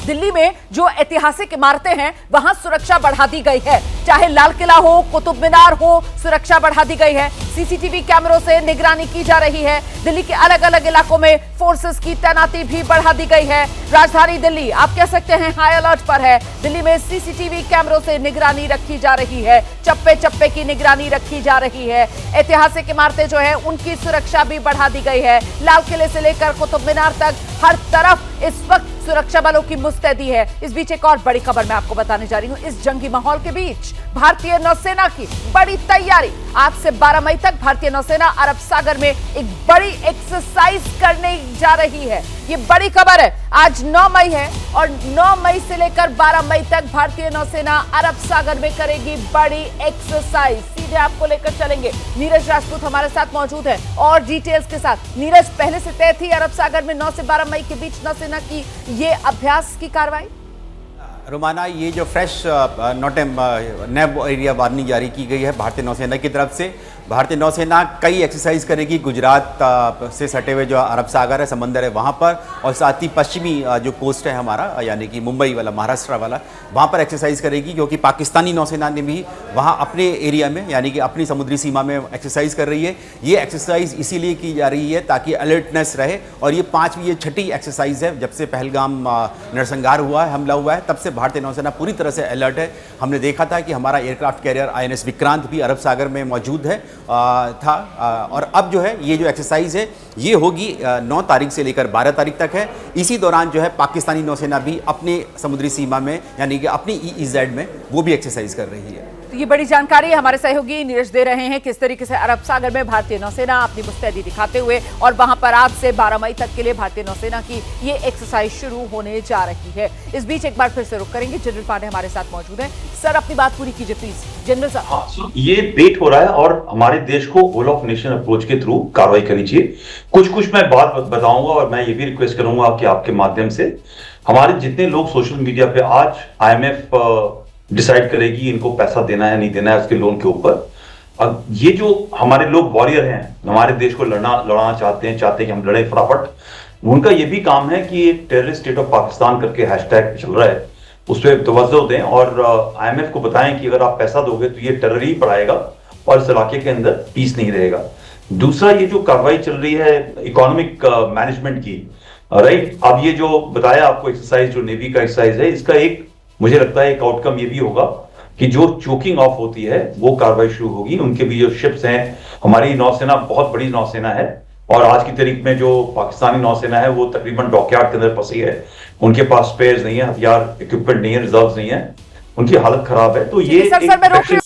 दिल्ली में जो ऐतिहासिक इमारतें हैं वहां सुरक्षा बढ़ा दी गई है, चाहे लाल किला हो, कुतुब मीनार हो, सुरक्षा बढ़ा दी गई है। सीसीटीवी कैमरों से निगरानी की जा रही है। दिल्ली के अलग अलग इलाकों में फोर्सेस की तैनाती भी बढ़ा दी गई है। राजधानी दिल्ली आप कह सकते हैं हाई अलर्ट पर है। दिल्ली में सीसीटीवी कैमरों से निगरानी रखी जा रही है, चप्पे चप्पे की निगरानी रखी जा रही है। ऐतिहासिक इमारतें जो है उनकी सुरक्षा भी बढ़ा दी गई है। लाल किले से लेकर कुतुब मीनार तक हर तरफ इस वक्त सुरक्षा बलों की मुस्तैदी है। इस बीच एक और बड़ी खबर मैं आपको बताने जा रही हूं। इस जंगी माहौल के बीच भारतीय नौसेना की बड़ी तैयारी। आज से 12 मई तक भारतीय नौसेना अरब सागर में एक बड़ी एक्सरसाइज करने जा रही है। ये बड़ी खबर है। आज 9 मई है और 9 मई से लेकर 12 मई तक भारतीय नौसेना अरब सागर में करेगी बड़ी एक्सरसाइज। सीधे आपको लेकर चलेंगे। नीरज राजपूत हमारे साथ मौजूद है और डिटेल्स के साथ। नीरज, पहले से तय थी अरब सागर में 9 से 12 मई के बीच नौसेना की ये अभ्यास की कार्रवाई? रोमाना, ये जो फ्रेश नैब एरिया वार्निंग जारी की गई है भारतीय नौसेना की तरफ से। भारतीय नौसेना कई एक्सरसाइज करेगी गुजरात से सटे हुए जो अरब सागर है, समंदर है वहाँ पर, और साथ ही पश्चिमी जो कोस्ट है हमारा, यानी कि मुंबई वाला, महाराष्ट्र वाला, वहाँ पर एक्सरसाइज करेगी। क्योंकि पाकिस्तानी नौसेना ने भी वहाँ अपने एरिया में, यानी कि अपनी समुद्री सीमा में एक्सरसाइज कर रही है। ये एक्सरसाइज इसीलिए की जा रही है ताकि अलर्टनेस रहे। और ये 5वीं, ये 6ठी एक्सरसाइज है। जब से पहलगाम नरसंहार हुआ है, हमला हुआ है, तब से भारतीय नौसेना पूरी तरह से अलर्ट है। हमने देखा था कि हमारा एयरक्राफ्ट कैरियर INS विक्रांत भी अरब सागर में मौजूद है और अब जो है ये जो एक्सरसाइज है ये होगी 9 तारीख से लेकर 12 तारीख तक है। इसी दौरान जो है पाकिस्तानी नौसेना भी अपने समुद्री सीमा में, यानी कि अपनी EEZ में, वो भी एक्सरसाइज कर रही है। तो ये बड़ी जानकारी हमारे सहयोगी नीरज दे रहे हैं, किस तरीके से अरब सागर में भारतीय नौसेना अपनी मुस्तैदी दिखाते हुए, और वहां पर आज से 12 मई तक के लिए भारतीय नौसेना की ये एक्सरसाइज शुरू होने जा रही है। इस बीच एक बार फिर से रुक करेंगे। जनरल पांडे हमारे साथ मौजूद हैं। सर, अपनी बात पूरी कीजिए प्लीज। जनरल साहब, ये वेट हो रहा है और हमारे देश को होल ऑफ नेशन अप्रोच के थ्रू कार्रवाई करनी चाहिए। कुछ मैं बात बताऊंगा और मैं ये भी रिक्वेस्ट करूंगा कि आपके माध्यम से हमारे जितने लोग सोशल मीडिया पे, आज IMF डिसाइड करेगी इनको पैसा देना है नहीं देना है उसके लोन के ऊपर। अब ये जो हमारे लोग वॉरियर हैं, हमारे देश को लड़ना चाहते हैं कि हम लड़े फटाफट, उनका ये भी काम है कि एक टेररिस्ट स्टेट ऑफ पाकिस्तान करके हैशटैग चल रहा है, उस पर तवज्जो दें और IMF को बताएं कि अगर आप पैसा दोगे तो ये टेरर ही बढ़ाएगा और इस इलाके के अंदर पीस नहीं रहेगा। दूसरा, ये जो कार्रवाई चल रही है इकोनॉमिक मैनेजमेंट की, राइट, अब ये जो बताया आपको एक्सरसाइज, जो नेवी का एक्सरसाइज है, इसका एक, मुझे लगता है एक आउटकम ये भी होगा कि जो चोकिंग ऑफ होती है वो कार्रवाई शुरू होगी। उनके भी जो शिप्स हैं, हमारी नौसेना बहुत बड़ी नौसेना है और आज की तारीख में जो पाकिस्तानी नौसेना है वो तकरीबन डॉकयार्ड के अंदर फंसी है। उनके पास स्पेयर्स नहीं है, हथियार, इक्विपमेंट नहीं है, रिजर्व्स नहीं है, उनकी हालत खराब है। तो ये सर मैं रोक रही